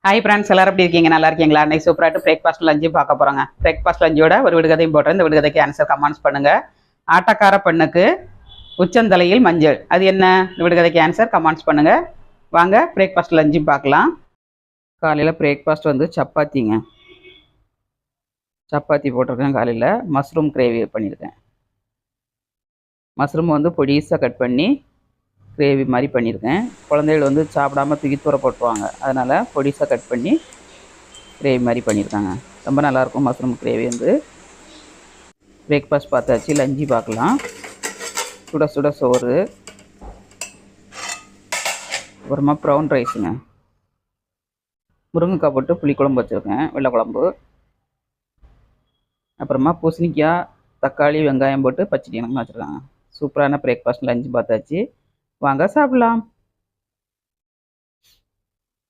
Hi friends, எல்லாரும் எப்படி இருக்கீங்க? நல்லா இருக்கீங்களா? அன்னைக்கு சூப்பராகிட்டு பிரேக்ஃபாஸ்ட் லஞ்சு பார்க்க போகிறோங்க. பிரேக்ஃபாஸ்ட் லஞ்சோட ஒரு விடுகதையும் போடுறேன். இந்த விடுகதைக்கு ஆன்சர் கமெண்ட்ஸ் பண்ணுங்கள். ஆட்டக்கார பெண்ணுக்கு உச்சந்தலையில் மஞ்சள், அது என்ன? இந்த விடுகதைக்கு ஆன்சர் கமெண்ட்ஸ் பண்ணுங்கள். வாங்க பிரேக்ஃபாஸ்ட் லஞ்சு பார்க்கலாம். காலையில் பிரேக்ஃபாஸ்ட் வந்து சப்பாத்திங்க. சப்பாத்தி போட்டிருக்கேன். காலையில் மஷ்ரூம் கிரேவி பண்ணியிருக்கேன். மஷ்ரூம் வந்து பொடிசாக கட் பண்ணி கிரேவி மாதிரி பண்ணியிருக்கேன். குழந்தைகள் வந்து சாப்பிடாம தூக்கி தூர போட்டுருவாங்க, அதனால் பொடிசாக கட் பண்ணி கிரேவி மாதிரி பண்ணியிருக்காங்க. ரொம்ப நல்லாயிருக்கும் மஷ்ரூம் கிரேவி வந்து. பிரேக்ஃபாஸ்ட் பார்த்தாச்சு, லஞ்சு பார்க்கலாம். சுட சுட சோறு, அப்புறமா ப்ரௌன் ரைஸுங்க. முருங்கைக்காய் போட்டு புளிக்குழம்பு வச்சுருக்கேன், வெள்ளை குழம்பு. அப்புறமா பூசணிக்காய், தக்காளி, வெங்காயம் போட்டு பச்சடி எனக்கு வச்சுருக்காங்க. சூப்பரான பிரேக்ஃபாஸ்ட் லஞ்சு பார்த்தாச்சு. வாங்க சாப்பிடலாம்.